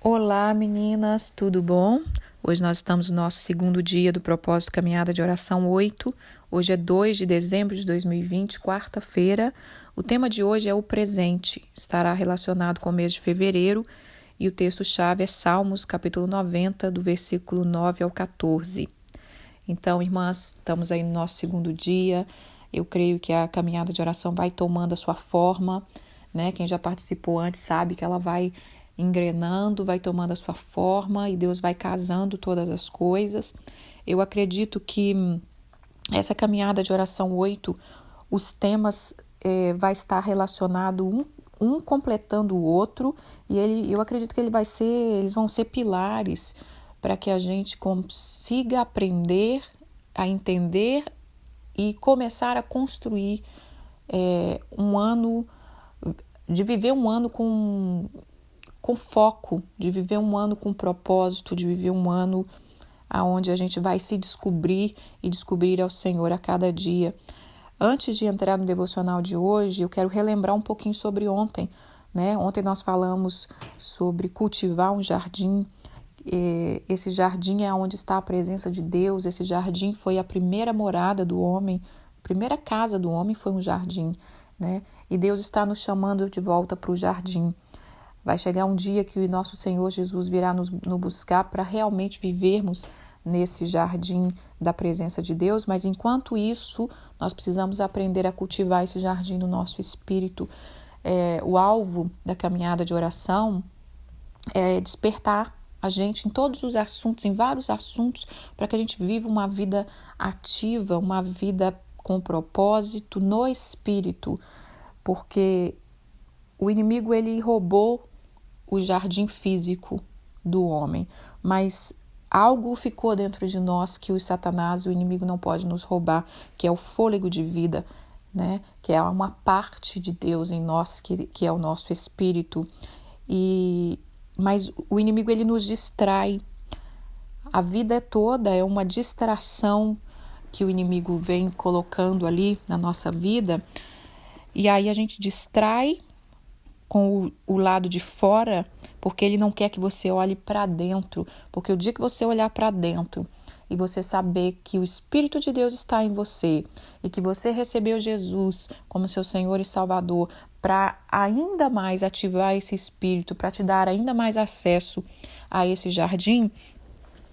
Olá, meninas, tudo bom? Hoje nós estamos no nosso segundo dia do propósito Caminhada de Oração 8. Hoje é 2 de dezembro de 2020, quarta-feira. O tema de hoje é o presente. Estará relacionado com o mês de fevereiro e o texto-chave é Salmos, capítulo 90, do versículo 9 ao 14. Então, irmãs, estamos aí no nosso segundo dia. Eu creio que a caminhada de oração vai tomando a sua forma, né? Quem já participou antes sabe que ela vai engrenando, vai tomando a sua forma e Deus vai casando todas as coisas. Eu acredito que essa caminhada de oração 8, os temas vai estar relacionado um completando o outro e eu acredito que eles vão ser pilares para que a gente consiga aprender a entender e começar a construir de viver um ano com foco, de viver um ano com propósito, de viver um ano onde a gente vai se descobrir e descobrir ao Senhor a cada dia. Antes de entrar no devocional de hoje, eu quero relembrar um pouquinho sobre ontem, né? Ontem nós falamos sobre cultivar um jardim. Esse jardim é onde está a presença de Deus. Esse jardim foi a primeira morada do homem, a primeira casa do homem foi um jardim, né? E Deus está nos chamando de volta para o jardim. Vai chegar um dia que o nosso Senhor Jesus virá nos buscar para realmente vivermos nesse jardim da presença de Deus, mas enquanto isso, nós precisamos aprender a cultivar esse jardim no nosso espírito. O alvo da caminhada de oração é despertar a gente em todos os assuntos, em vários assuntos, para que a gente viva uma vida ativa, uma vida com propósito no espírito, porque o inimigo ele roubou o jardim físico do homem, mas algo ficou dentro de nós que o Satanás, o inimigo não pode nos roubar, que é o fôlego de vida, né? Que é uma parte de Deus em nós, que é o nosso espírito. Mas o inimigo ele nos distrai. A vida toda é uma distração que o inimigo vem colocando ali na nossa vida, e aí a gente distrai com o lado de fora, porque ele não quer que você olhe para dentro, porque o dia que você olhar para dentro e você saber que o Espírito de Deus está em você e que você recebeu Jesus como seu Senhor e Salvador para ainda mais ativar esse Espírito, para te dar ainda mais acesso a esse jardim,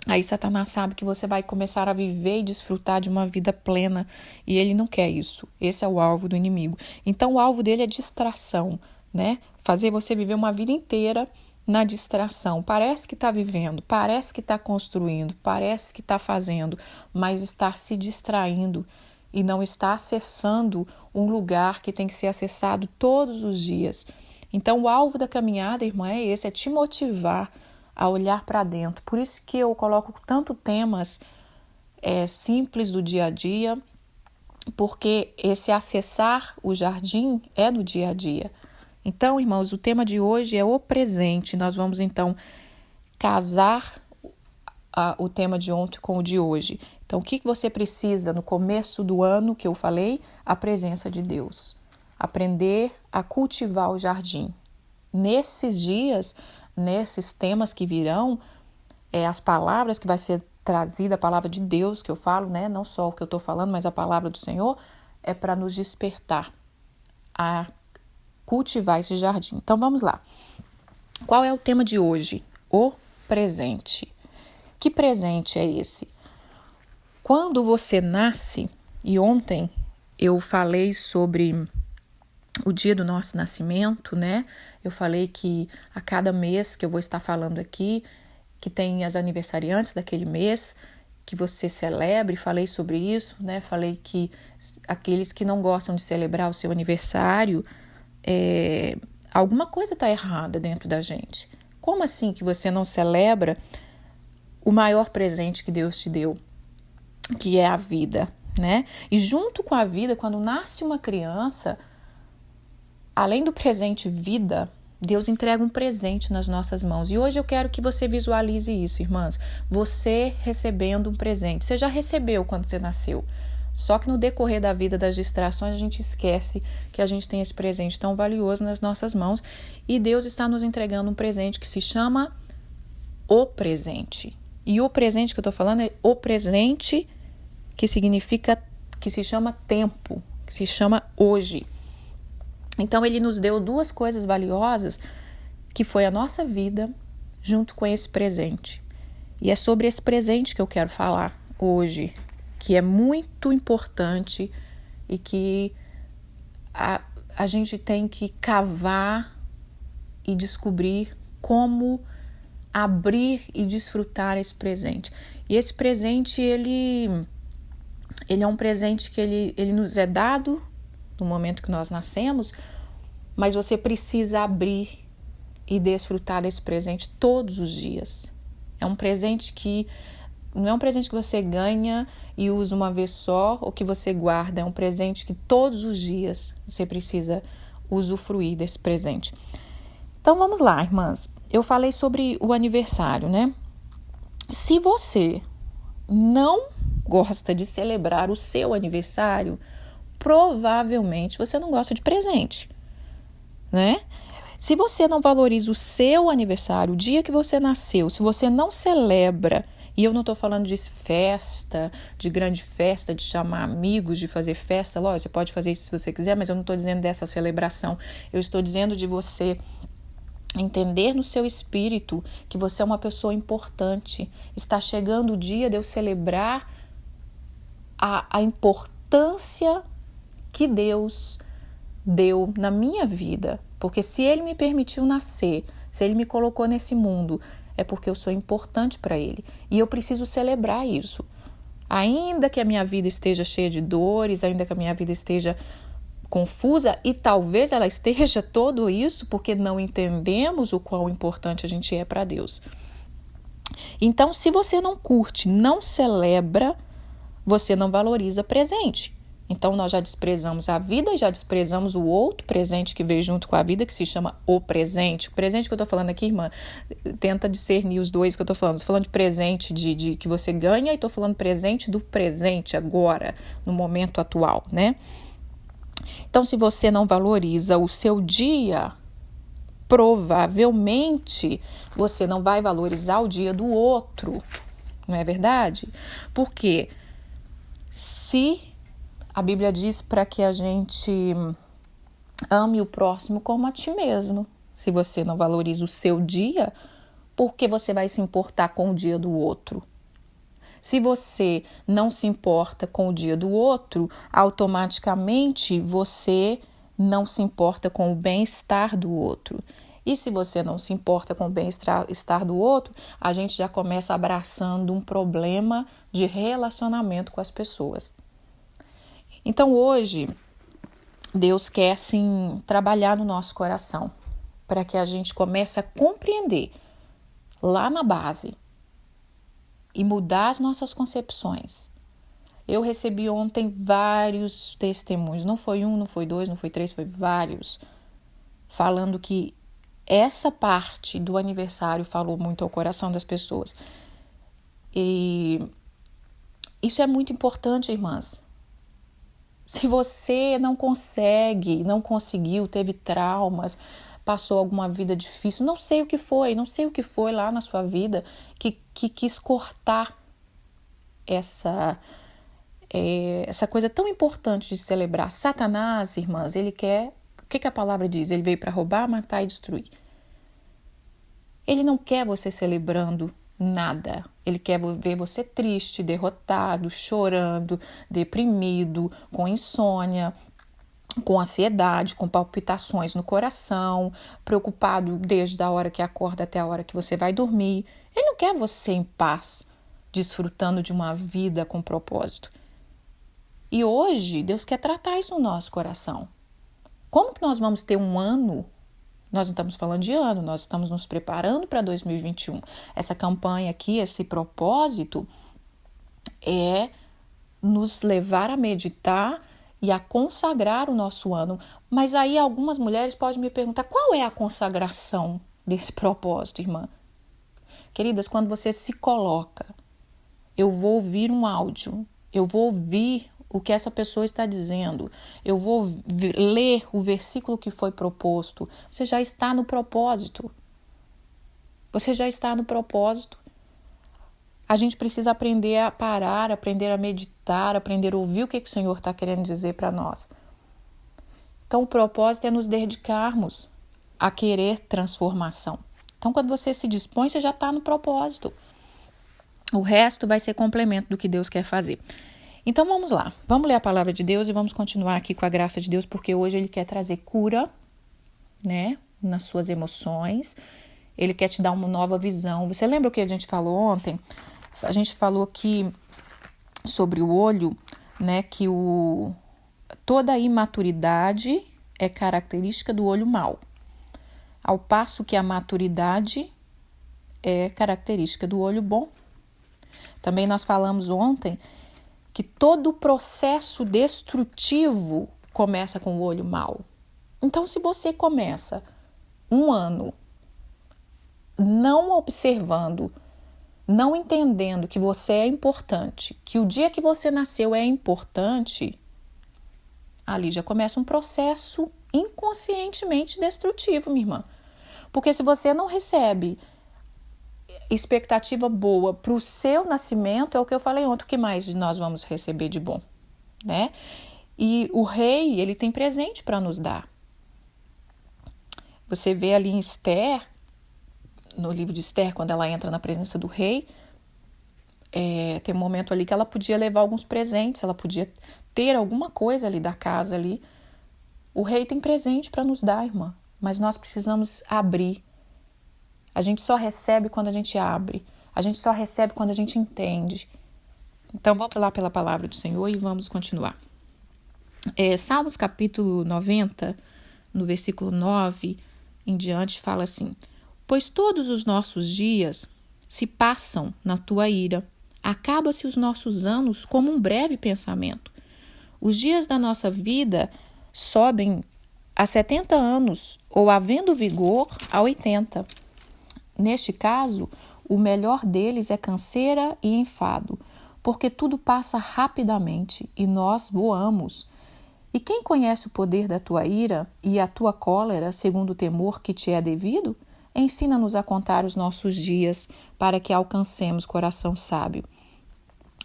aí Satanás sabe que você vai começar a viver e desfrutar de uma vida plena e ele não quer isso. Esse é o alvo do inimigo. Então o alvo dele é distração, né? Fazer você viver uma vida inteira na distração. Parece que está vivendo, parece que está construindo, parece que está fazendo, mas está se distraindo e não está acessando um lugar que tem que ser acessado todos os dias. Então o alvo da caminhada, irmã, é esse, é te motivar a olhar para dentro. Por isso que eu coloco tanto temas simples do dia a dia, porque esse acessar o jardim é do dia a dia. Então, irmãos, o tema de hoje é o presente. Nós vamos, então, casar o tema de ontem com o de hoje. Então, o que você precisa no começo do ano que eu falei? A presença de Deus. Aprender a cultivar o jardim. Nesses dias, nesses temas que virão, as palavras que vai ser trazida, a palavra de Deus que eu falo, né? Não só o que eu estou falando, mas a palavra do Senhor, é para nos despertar a cultivar esse jardim. Então vamos lá. Qual é o tema de hoje? O presente. Que presente é esse? Quando você nasce, e ontem eu falei sobre o dia do nosso nascimento, né? Eu falei que a cada mês que eu vou estar falando aqui, que tem as aniversariantes daquele mês, que você celebre, falei sobre isso, né? Falei que aqueles que não gostam de celebrar o seu aniversário, alguma coisa está errada dentro da gente. Como assim que você não celebra o maior presente que Deus te deu, que é a vida, né? E junto com a vida, quando nasce uma criança, além do presente vida, Deus entrega um presente nas nossas mãos. E hoje eu quero que você visualize isso, irmãs. Você recebendo um presente. Você já recebeu quando você nasceu. Só que no decorrer da vida, das distrações, a gente esquece que a gente tem esse presente tão valioso nas nossas mãos e Deus está nos entregando um presente que se chama o presente. E o presente que eu estou falando é o presente que significa, que se chama tempo, que se chama hoje. Então ele nos deu duas coisas valiosas, que foi a nossa vida junto com esse presente. E é sobre esse presente que eu quero falar hoje, que é muito importante e que a gente tem que cavar e descobrir como abrir e desfrutar esse presente. E esse presente, ele é um presente que ele nos é dado no momento que nós nascemos, mas você precisa abrir e desfrutar desse presente todos os dias. É um presente que não é um presente que você ganha e usa uma vez só ou que você guarda. É um presente que todos os dias você precisa usufruir desse presente. Então vamos lá, irmãs. Eu falei sobre o aniversário, né? Se você não gosta de celebrar o seu aniversário, provavelmente você não gosta de presente, né? Se você não valoriza o seu aniversário, o dia que você nasceu, se você não celebra, e eu não estou falando de festa, de grande festa, de chamar amigos, de fazer festa, lógico, você pode fazer isso se você quiser, mas eu não estou dizendo dessa celebração, eu estou dizendo de você entender no seu espírito que você é uma pessoa importante. Está chegando o dia de eu celebrar a importância que Deus deu na minha vida. Porque se Ele me permitiu nascer, se Ele me colocou nesse mundo, é porque eu sou importante para Ele. E eu preciso celebrar isso. Ainda que a minha vida esteja cheia de dores, ainda que a minha vida esteja confusa, e talvez ela esteja tudo isso porque não entendemos o quão importante a gente é para Deus. Então, se você não curte, não celebra, você não valoriza presente. Então, nós já desprezamos a vida e já desprezamos o outro presente que veio junto com a vida, que se chama o presente. O presente que eu estou falando aqui, irmã, tenta discernir os dois que eu estou falando. Estou falando de presente de que você ganha e estou falando presente do presente agora, no momento atual, né? Então, se você não valoriza o seu dia, provavelmente você não vai valorizar o dia do outro, não é verdade? Porque se a Bíblia diz para que a gente ame o próximo como a ti mesmo, se você não valoriza o seu dia, por que você vai se importar com o dia do outro? Se você não se importa com o dia do outro, automaticamente você não se importa com o bem-estar do outro. E se você não se importa com o bem-estar do outro, a gente já começa abraçando um problema de relacionamento com as pessoas. Então hoje, Deus quer sim trabalhar no nosso coração, para que a gente comece a compreender lá na base e mudar as nossas concepções. Eu recebi ontem vários testemunhos, não foi um, não foi dois, não foi três, foi vários, falando que essa parte do aniversário falou muito ao coração das pessoas. E isso é muito importante, irmãs. Se você não conseguiu, teve traumas, passou alguma vida difícil, não sei o que foi lá na sua vida que quis cortar essa coisa tão importante de celebrar. Satanás, irmãs, ele quer, o que a palavra diz? Ele veio para roubar, matar e destruir. Ele não quer você celebrando nada. Ele quer ver você triste, derrotado, chorando, deprimido, com insônia, com ansiedade, com palpitações no coração, preocupado desde a hora que acorda até a hora que você vai dormir. Ele não quer você em paz, desfrutando de uma vida com propósito. E hoje, Deus quer tratar isso no nosso coração. Como que nós vamos ter um ano? Nós não estamos falando de ano, nós estamos nos preparando para 2021. Essa campanha aqui, esse propósito, é nos levar a meditar e a consagrar o nosso ano. Mas aí algumas mulheres podem me perguntar, qual é a consagração desse propósito, irmã? Queridas, quando você se coloca, eu vou ouvir um áudio, eu vou ouvir o que essa pessoa está dizendo, eu vou ler o versículo que foi proposto, você já está no propósito. Você já está no propósito. A gente precisa aprender a parar, aprender a meditar, aprender a ouvir o que o Senhor está querendo dizer para nós. Então, o propósito é nos dedicarmos a querer transformação. Então, quando você se dispõe, você já está no propósito. O resto vai ser complemento do que Deus quer fazer. Então, vamos lá. Vamos ler a palavra de Deus e vamos continuar aqui com a graça de Deus, porque hoje Ele quer trazer cura, né, nas suas emoções. Ele quer te dar uma nova visão. Você lembra o que a gente falou ontem? A gente falou que sobre o olho, né, que toda a imaturidade é característica do olho mau, ao passo que a maturidade é característica do olho bom. Também nós falamos ontem que todo o processo destrutivo começa com o olho mau. Então, se você começa um ano não observando, não entendendo que você é importante, que o dia que você nasceu é importante, ali já começa um processo inconscientemente destrutivo, minha irmã. Porque se você não recebe expectativa boa para o seu nascimento, é o que eu falei ontem, o que mais nós vamos receber de bom, né? E o rei, ele tem presente para nos dar. Você vê ali em Esther, no livro de Esther, quando ela entra na presença do rei, tem um momento ali que ela podia levar alguns presentes, ela podia ter alguma coisa ali da casa ali. O rei tem presente para nos dar, irmã, mas nós precisamos abrir. A gente só recebe quando a gente abre. A gente só recebe quando a gente entende. Então, vamos lá pela palavra do Senhor e vamos continuar. Salmos capítulo 90, no versículo 9 em diante, fala assim: pois todos os nossos dias se passam na tua ira. Acaba-se os nossos anos como um breve pensamento. Os dias da nossa vida sobem a 70 anos, ou havendo vigor, a 80. Neste caso, o melhor deles é canseira e enfado, porque tudo passa rapidamente e nós voamos. E quem conhece o poder da tua ira e a tua cólera, segundo o temor que te é devido? Ensina-nos a contar os nossos dias, para que alcancemos coração sábio.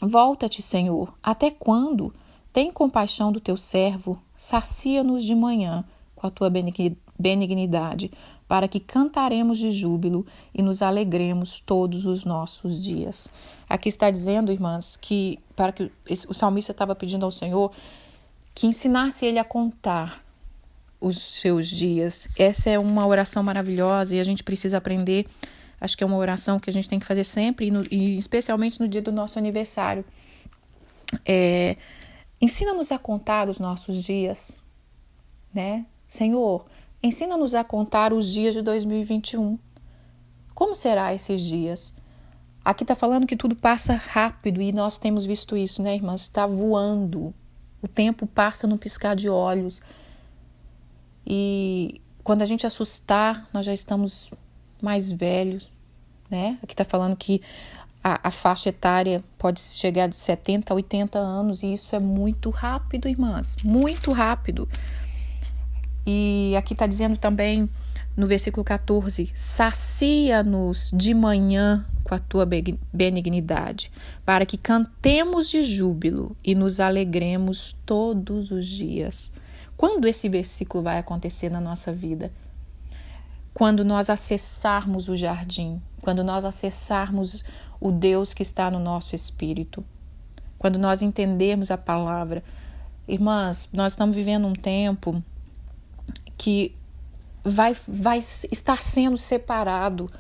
Volta-te, Senhor, até quando? Tem compaixão do teu servo, sacia-nos de manhã com a tua benignidade, para que cantaremos de júbilo e nos alegremos todos os nossos dias. Aqui está dizendo, irmãs, que o salmista estava pedindo ao Senhor que ensinasse ele a contar os seus dias. Essa é uma oração maravilhosa e a gente precisa aprender. Acho que é uma oração que a gente tem que fazer sempre, e especialmente no dia do nosso aniversário. Ensina-nos a contar os nossos dias, né? Senhor, ensina-nos a contar os dias de 2021. Como será esses dias? Aqui está falando que tudo passa rápido e nós temos visto isso, né, irmãs? Está voando. O tempo passa num piscar de olhos. E quando a gente assustar, nós já estamos mais velhos, né? Aqui está falando que a faixa etária pode chegar de 70 a 80 anos, e isso é muito rápido, irmãs, muito rápido. E aqui está dizendo também, no versículo 14, sacia-nos de manhã com a tua benignidade, para que cantemos de júbilo e nos alegremos todos os dias. Quando esse versículo vai acontecer na nossa vida? Quando nós acessarmos o jardim, quando nós acessarmos o Deus que está no nosso espírito, quando nós entendermos a palavra. Irmãs, nós estamos vivendo um tempo que vai estar sendo separado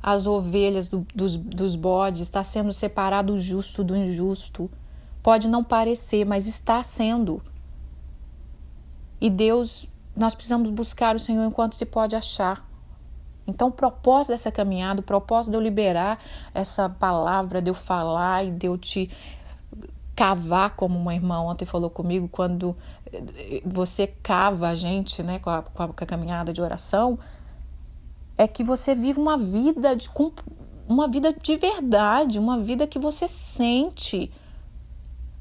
as ovelhas dos bodes, está sendo separado o justo do injusto. Pode não parecer, mas está sendo. E Deus, nós precisamos buscar o Senhor enquanto se pode achar. Então, o propósito dessa caminhada, o propósito de eu liberar essa palavra, de eu falar e de eu te cavar, como uma irmã ontem falou comigo, quando você cava a gente, né, com a caminhada de oração, é que você vive uma vida de verdade, uma vida que você sente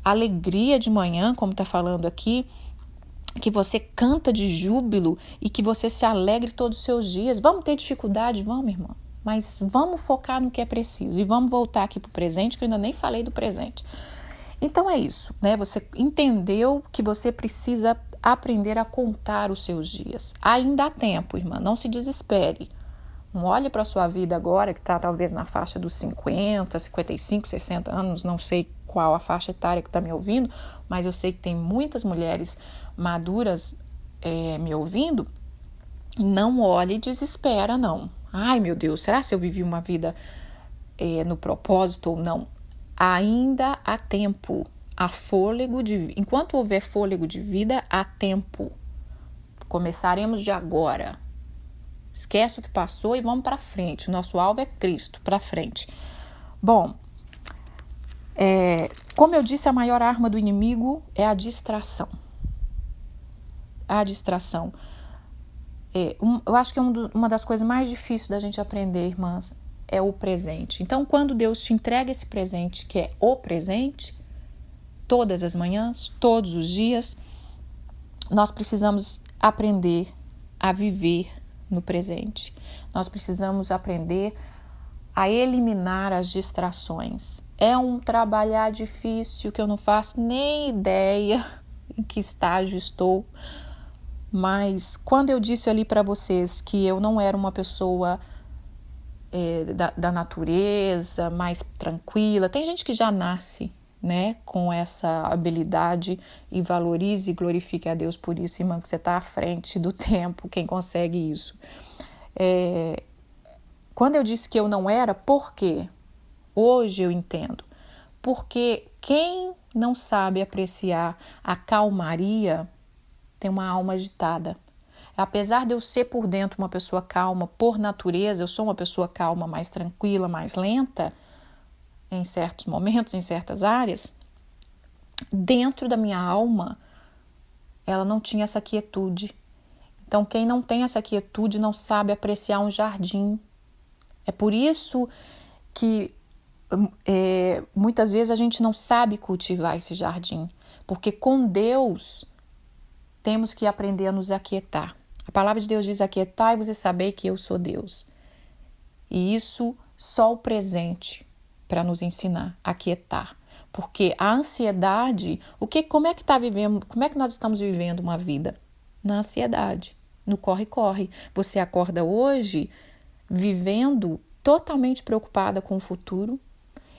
alegria de manhã, como está falando aqui, que você canta de júbilo e que você se alegre todos os seus dias. Vamos ter dificuldade? Vamos, irmã. mas vamos focar no que é preciso. E vamos voltar aqui para o presente, que eu ainda nem falei do presente. Então é isso, né? Você entendeu que você precisa aprender a contar os seus dias. Ainda há tempo, irmã, não se desespere. Não olhe para a sua vida agora, que está talvez na faixa dos 50, 55, 60 anos, não sei qual a faixa etária que está me ouvindo, mas eu sei que tem muitas mulheres maduras me ouvindo. Não olhe e desespera, não. Ai, meu Deus, será que eu vivi uma vida no propósito ou não? Ainda há tempo, há fôlego de... Enquanto houver fôlego de vida, há tempo. Começaremos de agora. Esquece o que passou e vamos para frente. Nosso alvo é Cristo, para frente. Bom, como eu disse, a maior arma do inimigo é a distração. A distração. Eu acho que uma das coisas mais difíceis da gente aprender, irmãs, é o presente. Então, quando Deus te entrega esse presente, que é o presente, todas as manhãs, todos os dias, nós precisamos aprender a viver no presente. Nós precisamos aprender a eliminar as distrações. É um trabalhar difícil que eu não faço nem ideia em que estágio estou, mas quando eu disse ali para vocês que eu não era uma pessoa da natureza, mais tranquila, tem gente que já nasce, né, com essa habilidade e valorize e glorifique a Deus por isso, irmã, que você está à frente do tempo, quem consegue isso. Quando eu disse que eu não era, por quê? Hoje eu entendo. Porque quem não sabe apreciar a calmaria tem uma alma agitada. Apesar de eu ser por dentro uma pessoa calma, por natureza, eu sou uma pessoa calma, mais tranquila, mais lenta, em certos momentos, em certas áreas, dentro da minha alma, ela não tinha essa quietude. Então, quem não tem essa quietude não sabe apreciar um jardim. É por isso que muitas vezes a gente não sabe cultivar esse jardim, porque com Deus temos que aprender a nos aquietar. A palavra de Deus diz: aquietai-vos e sabei que eu sou Deus. E isso só o presente para nos ensinar a aquietar. Porque a ansiedade, como é que nós estamos vivendo uma vida? Na ansiedade, no corre-corre. Você acorda hoje vivendo totalmente preocupada com o futuro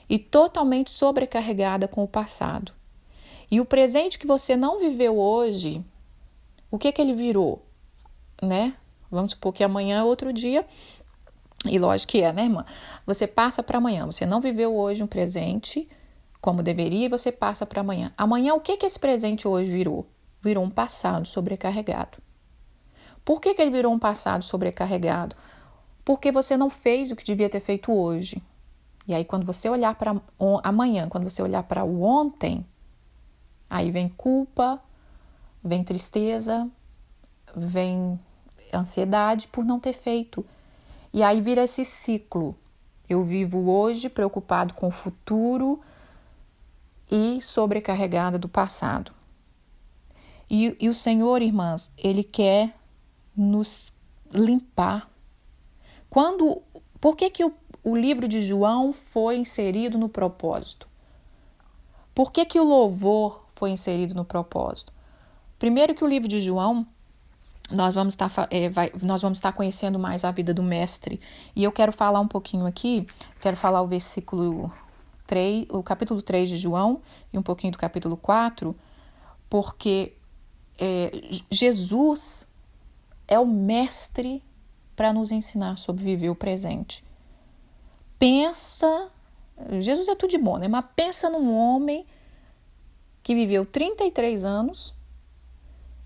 e totalmente sobrecarregada com o passado. E o presente que você não viveu hoje, o que ele virou? Né? Vamos supor que amanhã é outro dia, e lógico que né, irmã? Você passa para amanhã, você não viveu hoje um presente como deveria e você passa para amanhã. Amanhã, o que esse presente hoje virou? Virou um passado sobrecarregado. Por que ele virou um passado sobrecarregado? Porque você não fez o que devia ter feito hoje. E aí, quando você olhar para amanhã, quando você olhar para o ontem, aí vem culpa, vem tristeza, vem ansiedade por não ter feito. E aí vira esse ciclo. Eu vivo hoje preocupado com o futuro e sobrecarregada do passado. E o Senhor, irmãs, Ele quer nos limpar. Por que o livro de João foi inserido no propósito? Por que o louvor foi inserido no propósito? Primeiro que o livro de João, nós vamos estar conhecendo mais a vida do mestre. E eu quero falar um pouquinho aqui, quero falar o versículo 3, o capítulo 3 de João e um pouquinho do capítulo 4, porque Jesus é o mestre para nos ensinar sobre viver o presente. Jesus é tudo de bom, né? Mas pensa num homem que viveu 33 anos.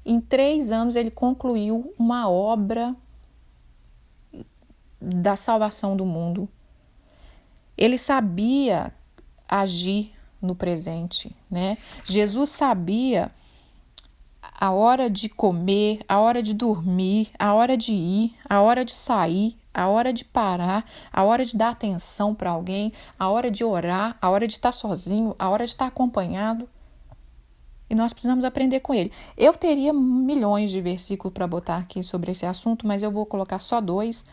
Em 3 anos ele concluiu uma obra da salvação do mundo. Ele sabia agir no presente, né? Jesus sabia a hora de comer, a hora de dormir, a hora de ir, a hora de sair, a hora de parar, a hora de dar atenção para alguém, a hora de orar, a hora de estar sozinho, a hora de estar acompanhado. E nós precisamos aprender com ele. Eu teria milhões de versículos para botar aqui sobre esse assunto, mas eu vou colocar só 2.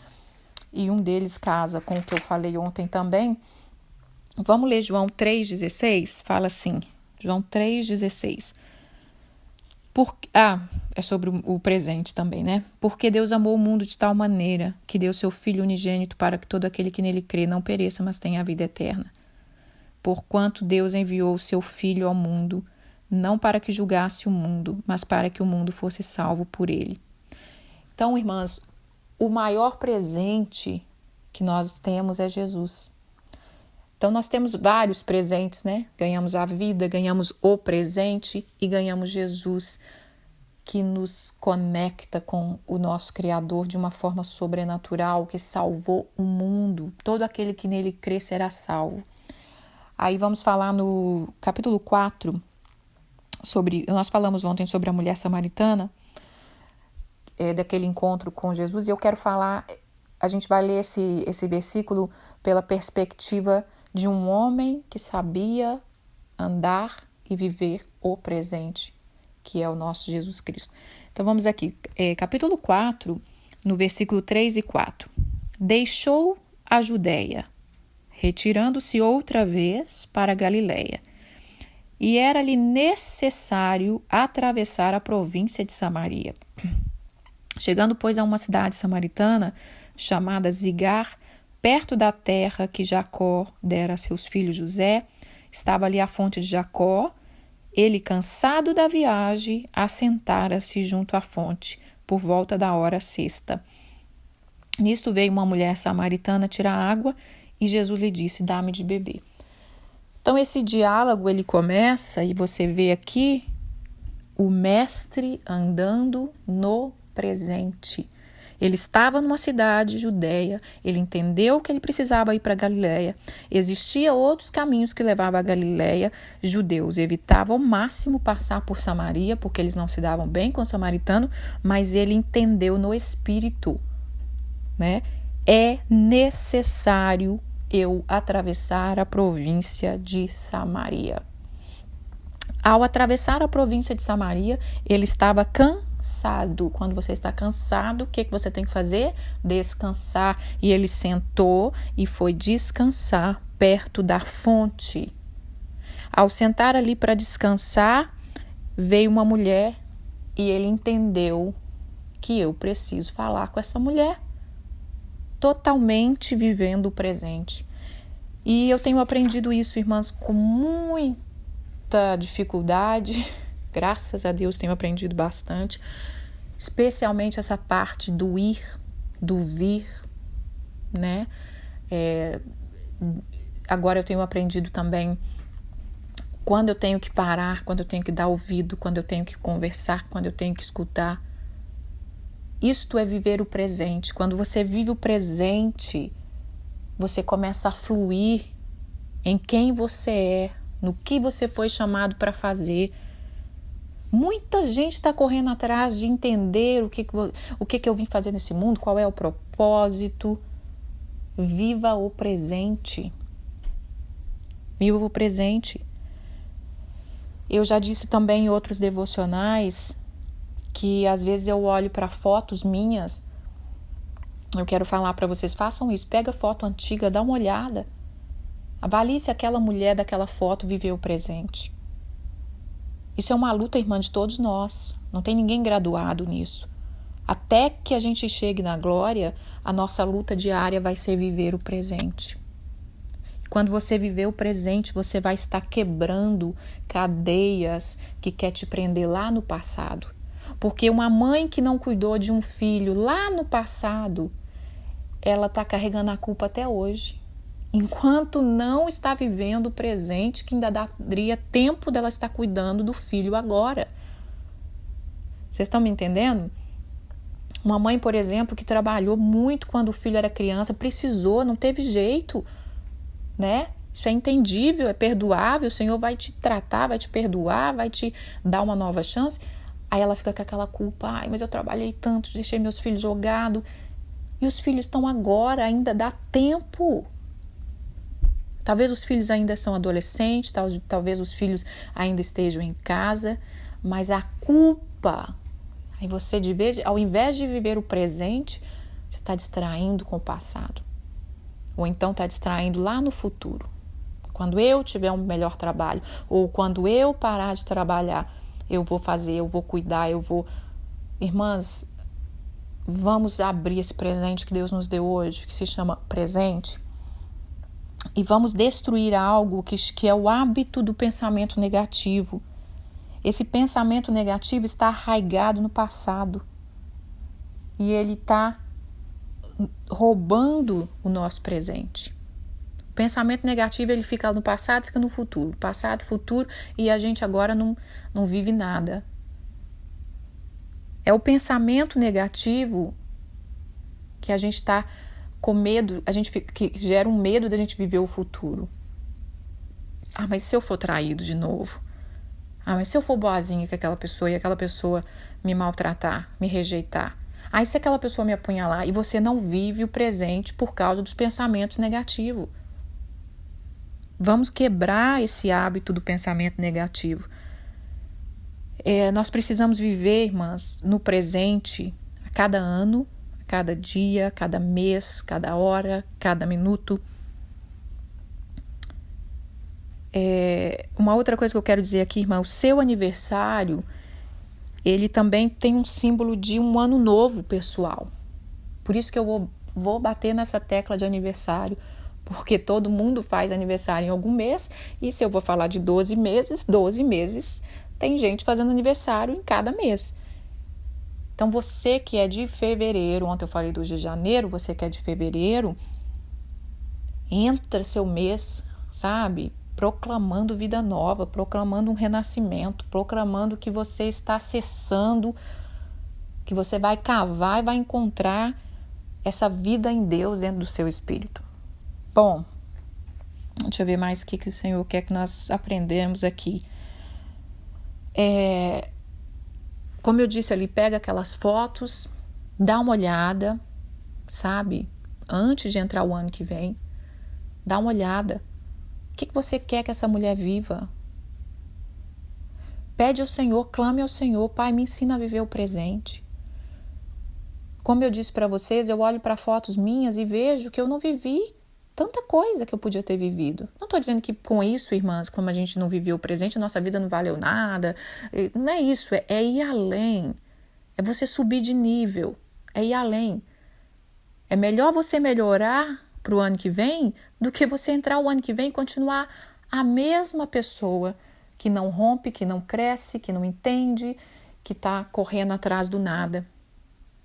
e um deles casa com o que eu falei ontem também. Vamos ler João 3,16? Fala assim, João 3,16. É sobre o presente também, né? Porque Deus amou o mundo de tal maneira que deu seu Filho unigênito para que todo aquele que nele crê não pereça, mas tenha a vida eterna. Porquanto Deus enviou o seu Filho ao mundo, não para que julgasse o mundo, mas para que o mundo fosse salvo por ele. Então, irmãs, o maior presente que nós temos é Jesus. Então, nós temos vários presentes, né? Ganhamos a vida, ganhamos o presente e ganhamos Jesus, que nos conecta com o nosso Criador de uma forma sobrenatural, que salvou o mundo. Todo aquele que nele crê será salvo. Aí vamos falar no capítulo 4, nós falamos ontem sobre a mulher samaritana, daquele encontro com Jesus, e eu quero falar, a gente vai ler esse versículo pela perspectiva de um homem que sabia andar e viver o presente, que é o nosso Jesus Cristo. Então vamos aqui, capítulo 4, no versículo 3 e 4. Deixou a Judéia, retirando-se outra vez para a Galiléia, e era-lhe necessário atravessar a província de Samaria. Chegando, pois, a uma cidade samaritana, chamada Zigar, perto da terra que Jacó dera a seus filhos José, estava ali a fonte de Jacó. Ele, cansado da viagem, assentara-se junto à fonte, por volta da hora sexta. Nisto veio uma mulher samaritana tirar água, e Jesus lhe disse: dá-me de beber. Então, esse diálogo, ele começa, e você vê aqui o mestre andando no presente. Ele estava numa cidade judeia, ele entendeu que ele precisava ir para Galiléia. Existiam outros caminhos que levavam a Galiléia. Judeus evitavam ao máximo passar por Samaria, porque eles não se davam bem com o samaritano, mas ele entendeu no espírito, né? É necessário eu atravessar a província de Samaria. Ao atravessar a província de Samaria, ele estava cansado. Quando você está cansado, o que você tem que fazer? Descansar. E ele sentou e foi descansar perto da fonte. Ao sentar ali para descansar, veio uma mulher e ele entendeu que eu preciso falar com essa mulher. Totalmente vivendo o presente. E eu tenho aprendido isso, irmãs, com muita dificuldade. Graças a Deus tenho aprendido bastante. Especialmente essa parte do ir, do vir, né? Agora eu tenho aprendido também quando eu tenho que parar, quando eu tenho que dar ouvido, quando eu tenho que conversar, quando eu tenho que escutar. Isto é viver o presente. Quando você vive o presente, você começa a fluir em quem você é, no que você foi chamado para fazer. Muita gente está correndo atrás de entender o que eu vim fazer nesse mundo, qual é o propósito. Viva o presente. Viva o presente. Eu já disse também em outros devocionais que às vezes eu olho para fotos minhas, eu quero falar para vocês, façam isso, pega foto antiga, dá uma olhada, avalie se aquela mulher daquela foto viveu o presente. Isso é uma luta, irmã, de todos nós, não tem ninguém graduado nisso. Até que a gente chegue na glória, a nossa luta diária vai ser viver o presente. Quando você viver o presente, você vai estar quebrando cadeias que quer te prender lá no passado. Porque uma mãe que não cuidou de um filho lá no passado, ela está carregando a culpa até hoje. Enquanto não está vivendo o presente, que ainda daria tempo dela estar cuidando do filho agora. Vocês estão me entendendo? Uma mãe, por exemplo, que trabalhou muito quando o filho era criança, precisou, não teve jeito, né? Isso é entendível, é perdoável, o Senhor vai te tratar, vai te perdoar, vai te dar uma nova chance. Aí ela fica com aquela culpa, ai, mas eu trabalhei tanto, deixei meus filhos jogados. E os filhos estão agora, ainda dá tempo. Talvez os filhos ainda são adolescentes, talvez os filhos ainda estejam em casa, mas a culpa, aí você, ao invés de viver o presente, você está distraindo com o passado. Ou então está distraindo lá no futuro. Quando eu tiver um melhor trabalho, ou quando eu parar de trabalhar, eu vou fazer, eu vou cuidar, eu vou... Irmãs, vamos abrir esse presente que Deus nos deu hoje, que se chama presente, e vamos destruir algo que é o hábito do pensamento negativo. Esse pensamento negativo está arraigado no passado e ele está roubando o nosso presente. O pensamento negativo ele fica no passado, fica no futuro. Passado, futuro, e a gente agora não vive nada. É o pensamento negativo que a gente está com medo, que gera um medo da gente viver o futuro. Ah, mas se eu for traído de novo? Ah, mas se eu for boazinha com aquela pessoa e aquela pessoa me maltratar, me rejeitar? Ah, e se aquela pessoa me apunhalar? E você não vive o presente por causa dos pensamentos negativos. Vamos quebrar esse hábito do pensamento negativo. Nós precisamos viver, irmãs, no presente, a cada ano, a cada dia, cada mês, cada hora, cada minuto. Uma outra coisa que eu quero dizer aqui, irmã, o seu aniversário, ele também tem um símbolo de um ano novo pessoal. Por isso que eu vou bater nessa tecla de aniversário, porque todo mundo faz aniversário em algum mês, e se eu vou falar de 12 meses, tem gente fazendo aniversário em cada mês. Então você que é de fevereiro, ontem eu falei do de janeiro, você que é de fevereiro, entra seu mês, sabe? Proclamando vida nova, proclamando um renascimento, proclamando que você está acessando, que você vai cavar e vai encontrar essa vida em Deus dentro do seu espírito. Bom, deixa eu ver mais o que o Senhor quer que nós aprendamos aqui. Como eu disse ali, pega aquelas fotos, dá uma olhada, sabe? Antes de entrar o ano que vem, dá uma olhada. O que você quer que essa mulher viva? Pede ao Senhor, clame ao Senhor, Pai, me ensina a viver o presente. Como eu disse para vocês, eu olho para fotos minhas e vejo que eu não vivi tanta coisa que eu podia ter vivido. Não estou dizendo que com isso, irmãs, como a gente não viveu o presente, nossa vida não valeu nada. Não é isso, é ir além. É você subir de nível, é ir além. É melhor você melhorar para o ano que vem do que você entrar o ano que vem e continuar a mesma pessoa que não rompe, que não cresce, que não entende, que está correndo atrás do nada,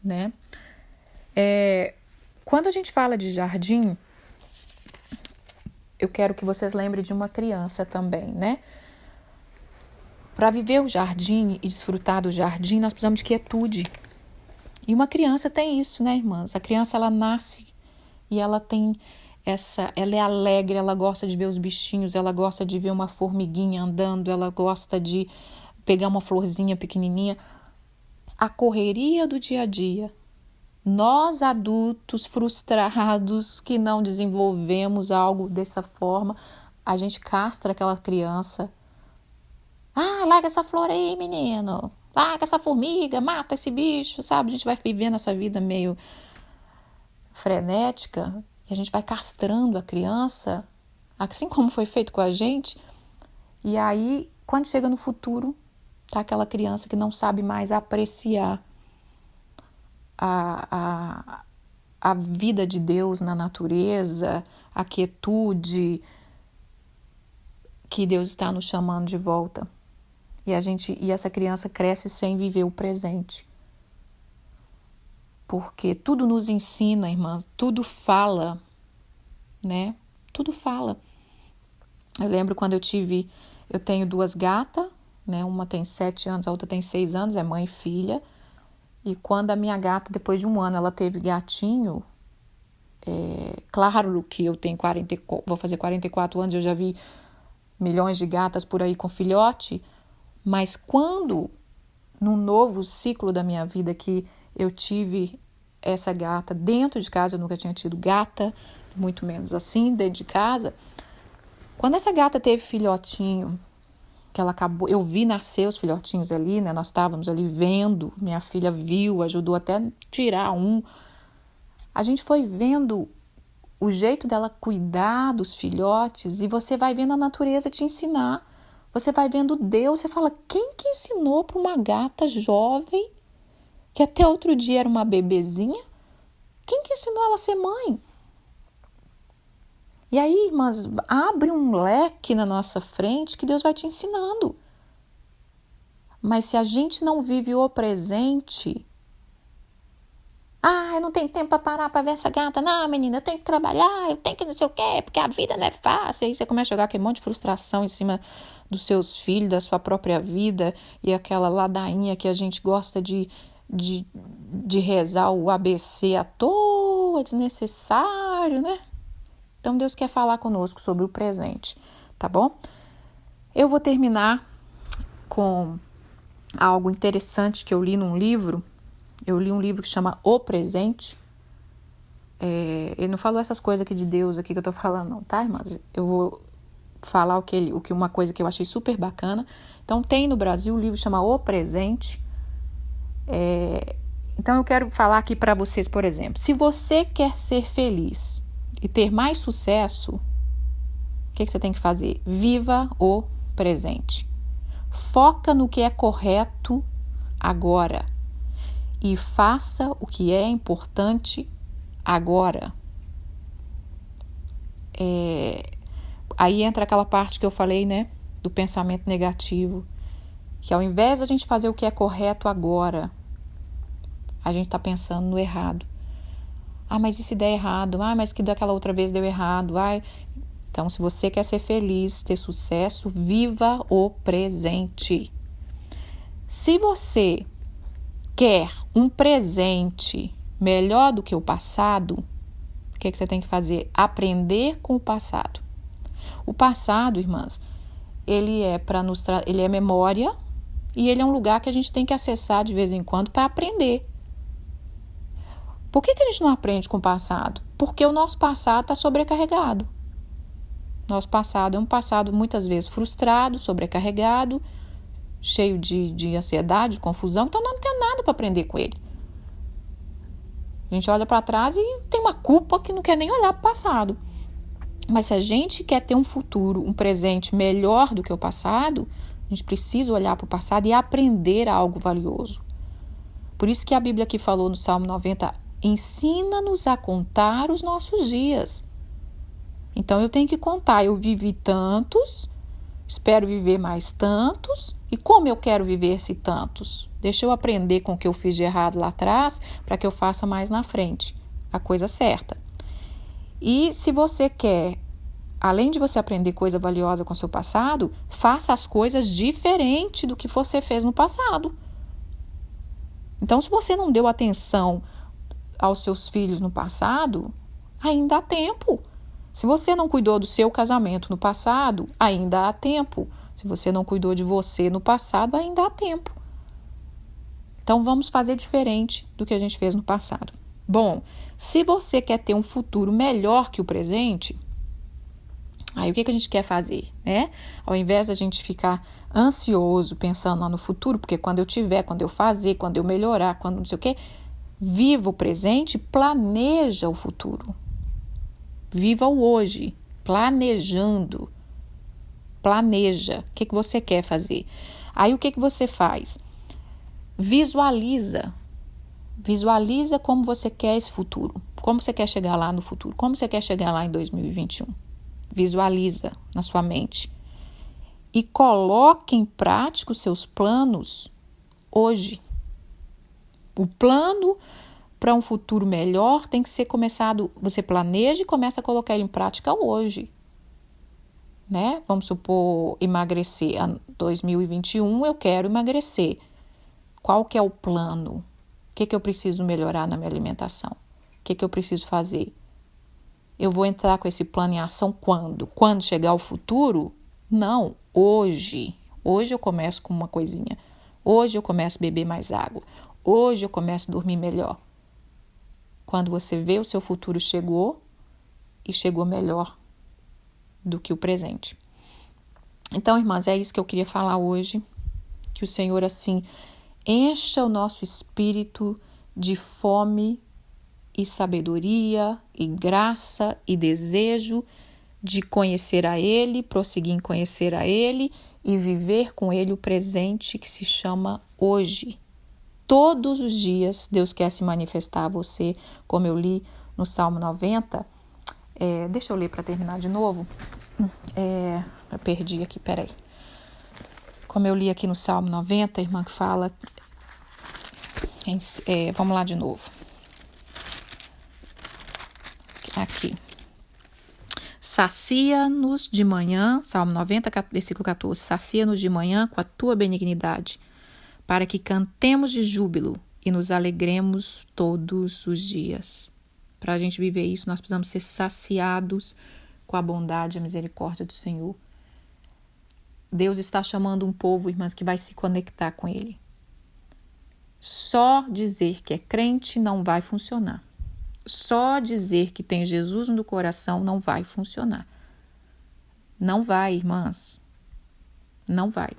né? Quando a gente fala de jardim, eu quero que vocês lembrem de uma criança também, né? Para viver o jardim e desfrutar do jardim, nós precisamos de quietude. E uma criança tem isso, né, irmãs? A criança, ela nasce e ela tem ela é alegre, ela gosta de ver os bichinhos, ela gosta de ver uma formiguinha andando, ela gosta de pegar uma florzinha pequenininha. A correria do dia a dia. Nós, adultos frustrados, que não desenvolvemos algo dessa forma, a gente castra aquela criança. Ah, larga essa flor aí, menino. Larga essa formiga, mata esse bicho, sabe? A gente vai vivendo essa vida meio frenética e a gente vai castrando a criança, assim como foi feito com a gente. E aí, quando chega no futuro, tá aquela criança que não sabe mais apreciar a vida de Deus na natureza, a quietude que Deus está nos chamando de volta. E essa criança cresce sem viver o presente. Porque tudo nos ensina, irmã, tudo fala, né? Tudo fala. Eu lembro quando eu tenho 2 gatas, né? Uma tem 7 anos, a outra tem 6 anos, é mãe e filha. E quando a minha gata, depois de 1 ano, ela teve gatinho, claro que eu tenho vou fazer 44 anos, eu já vi milhões de gatas por aí com filhote, mas quando, num novo ciclo da minha vida, que eu tive essa gata dentro de casa, eu nunca tinha tido gata, muito menos assim, dentro de casa, quando essa gata teve filhotinho, que ela acabou, eu vi nascer os filhotinhos ali, né? Nós estávamos ali vendo, minha filha viu, ajudou até tirar um. A gente foi vendo o jeito dela cuidar dos filhotes e você vai vendo a natureza te ensinar. Você vai vendo Deus, você fala, quem que ensinou para uma gata jovem, que até outro dia era uma bebezinha, quem que ensinou ela a ser mãe? E aí, irmãs, abre um leque na nossa frente que Deus vai te ensinando. Mas se a gente não vive o presente, eu não tenho tempo para parar para ver essa gata. Não, menina, eu tenho que trabalhar, eu tenho que não sei o quê, porque a vida não é fácil. Aí você começa a jogar aquele monte de frustração em cima dos seus filhos, da sua própria vida, e aquela ladainha que a gente gosta de rezar o ABC à toa, desnecessário, né? Então Deus quer falar conosco sobre o presente, tá bom? Eu vou terminar com algo interessante que eu li num livro. Eu li um livro que chama O Presente. Ele não falou essas coisas aqui de Deus aqui que eu tô falando, não, tá, irmãs? Eu vou falar uma coisa que eu achei super bacana. Então, tem no Brasil um livro que chama O Presente. Então, eu quero falar aqui para vocês, por exemplo, se você quer ser feliz e ter mais sucesso, o que você tem que fazer? Viva o presente. Foca no que é correto agora e faça o que é importante agora. Aí entra aquela parte que eu falei, né, do pensamento negativo, que ao invés de a gente fazer o que é correto agora, a gente está pensando no errado. Mas e se der errado? Mas que daquela outra vez deu errado. Então, se você quer ser feliz, ter sucesso, viva o presente. Se você quer um presente melhor do que o passado, o que você tem que fazer? Aprender com o passado. O passado, irmãs, ele é memória e ele é um lugar que a gente tem que acessar de vez em quando para aprender. Por que a gente não aprende com o passado? Porque o nosso passado está sobrecarregado. Nosso passado é um passado muitas vezes frustrado, sobrecarregado, cheio de ansiedade, de confusão, então não tem nada para aprender com ele. A gente olha para trás e tem uma culpa que não quer nem olhar para o passado. Mas se a gente quer ter um futuro, um presente melhor do que o passado, a gente precisa olhar para o passado e aprender algo valioso. Por isso que a Bíblia aqui falou no Salmo 90, ensina-nos a contar os nossos dias. Então eu tenho que contar, eu vivi tantos, espero viver mais tantos, e como eu quero viver esses tantos? Deixa eu aprender com o que eu fiz de errado lá atrás, para que eu faça mais na frente, a coisa certa. E se você quer, além de você aprender coisa valiosa com o seu passado, faça as coisas diferente do que você fez no passado. Então, se você não deu atenção aos seus filhos no passado, ainda há tempo. Se você não cuidou do seu casamento no passado, ainda há tempo. Se você não cuidou de você no passado, ainda há tempo. Então, vamos fazer diferente do que a gente fez no passado. Bom, se você quer ter um futuro melhor que o presente, aí o que a gente quer fazer, né? Ao invés da gente ficar ansioso pensando lá no futuro, porque quando eu tiver, quando eu fazer, quando eu melhorar, quando não sei o quê, viva o presente, planeja o futuro. Viva o hoje, planejando. Planeja. O que você quer fazer? Aí o que você faz? Visualiza. Visualiza como você quer esse futuro. Como você quer chegar lá no futuro. Como você quer chegar lá em 2021. Visualiza na sua mente. E coloque em prática os seus planos hoje. O plano para um futuro melhor tem que ser começado, você planeja e começa a colocar ele em prática hoje. Né? Vamos supor, emagrecer. Em 2021 eu quero emagrecer. Qual que é o plano? O que eu preciso melhorar na minha alimentação? O que eu preciso fazer? Eu vou entrar com esse plano em ação quando? Quando chegar o futuro? Não, hoje. Hoje eu começo com uma coisinha. Hoje eu começo a beber mais água. Hoje eu começo a dormir melhor. Quando você vê, o seu futuro chegou e chegou melhor do que o presente. Então, irmãs, é isso que eu queria falar hoje. Que o Senhor, assim, encha o nosso espírito de fome e sabedoria e graça e desejo de conhecer a Ele, prosseguir em conhecer a Ele e viver com Ele o presente que se chama hoje. Todos os dias Deus quer se manifestar a você, como eu li no Salmo 90. Deixa eu ler para terminar de novo. Eu perdi aqui, peraí. Como eu li aqui no Salmo 90, a irmã que fala... vamos lá de novo. Aqui. Sacia-nos de manhã, Salmo 90, versículo 14. Sacia-nos de manhã com a tua benignidade, para que cantemos de júbilo e nos alegremos todos os dias. Para a gente viver isso, nós precisamos ser saciados com a bondade e a misericórdia do Senhor. Deus está chamando um povo, irmãs, que vai se conectar com Ele. Só dizer que é crente não vai funcionar. Só dizer que tem Jesus no coração não vai funcionar. Não vai, irmãs. Não vai.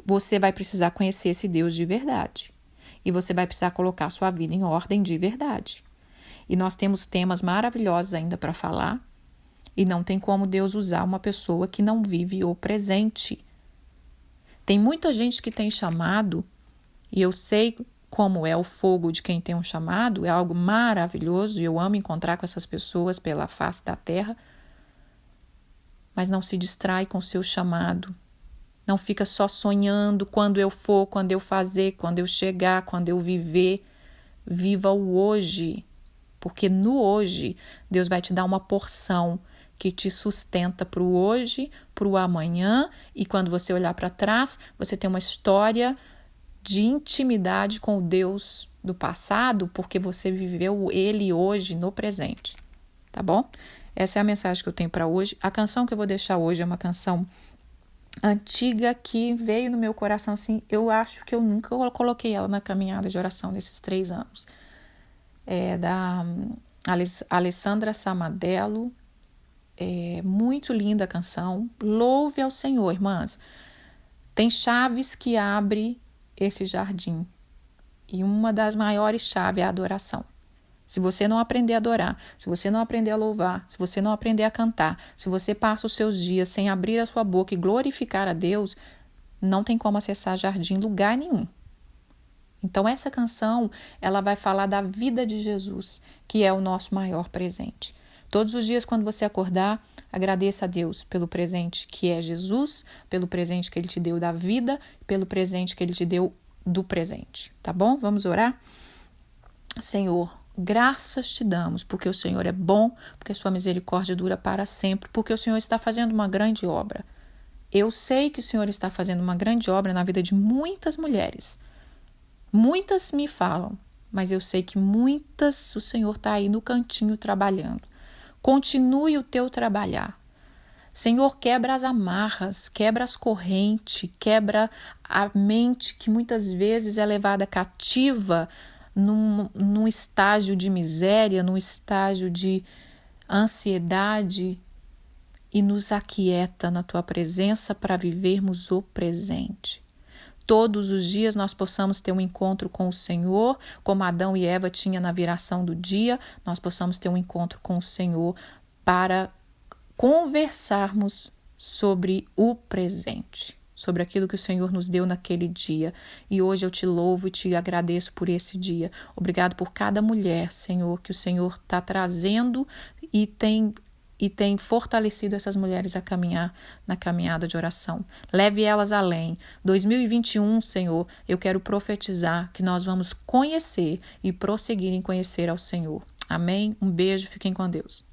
Você vai precisar conhecer esse Deus de verdade. E você vai precisar colocar a sua vida em ordem de verdade. E nós temos temas maravilhosos ainda para falar. E não tem como Deus usar uma pessoa que não vive o presente. Tem muita gente que tem chamado, e eu sei como é o fogo de quem tem um chamado, é algo maravilhoso, e eu amo encontrar com essas pessoas pela face da terra, mas não se distrai com o seu chamado. Não fica só sonhando quando eu for, quando eu fazer, quando eu chegar, quando eu viver. Viva o hoje, porque no hoje Deus vai te dar uma porção que te sustenta para o hoje, para o amanhã, e quando você olhar para trás, você tem uma história de intimidade com o Deus do passado, porque você viveu Ele hoje no presente, tá bom? Essa é a mensagem que eu tenho para hoje. A canção que eu vou deixar hoje é uma canção antiga que veio no meu coração, assim, eu acho que eu nunca coloquei ela na caminhada de oração nesses 3 anos. É da Alessandra Samadello. É muito linda a canção. Louve ao Senhor, irmãs. Tem chaves que abrem esse jardim. E uma das maiores chaves é a adoração. Se você não aprender a adorar, se você não aprender a louvar, se você não aprender a cantar, se você passa os seus dias sem abrir a sua boca e glorificar a Deus, não tem como acessar jardim em lugar nenhum. Então essa canção, ela vai falar da vida de Jesus, que é o nosso maior presente. Todos os dias, quando você acordar, agradeça a Deus pelo presente que é Jesus, pelo presente que Ele te deu da vida, pelo presente que Ele te deu do presente. Tá bom? Vamos orar? Senhor, graças te damos, porque o Senhor é bom, porque sua misericórdia dura para sempre, porque o Senhor está fazendo uma grande obra. Eu sei que o Senhor está fazendo uma grande obra na vida de muitas mulheres. Muitas me falam, mas eu sei que muitas o Senhor está aí no cantinho trabalhando. Continue o teu trabalhar. Senhor, quebra as amarras, quebra as correntes, quebra a mente que muitas vezes é levada cativa num estágio de miséria, num estágio de ansiedade, e nos aquieta na tua presença para vivermos o presente. Todos os dias nós possamos ter um encontro com o Senhor, como Adão e Eva tinham na viração do dia, nós possamos ter um encontro com o Senhor para conversarmos sobre o presente, sobre aquilo que o Senhor nos deu naquele dia. E hoje eu te louvo e te agradeço por esse dia. Obrigado por cada mulher, Senhor, que o Senhor está trazendo e tem fortalecido essas mulheres a caminhar na caminhada de oração. Leve elas além. 2021, Senhor, eu quero profetizar que nós vamos conhecer e prosseguir em conhecer ao Senhor. Amém? Um beijo, fiquem com Deus.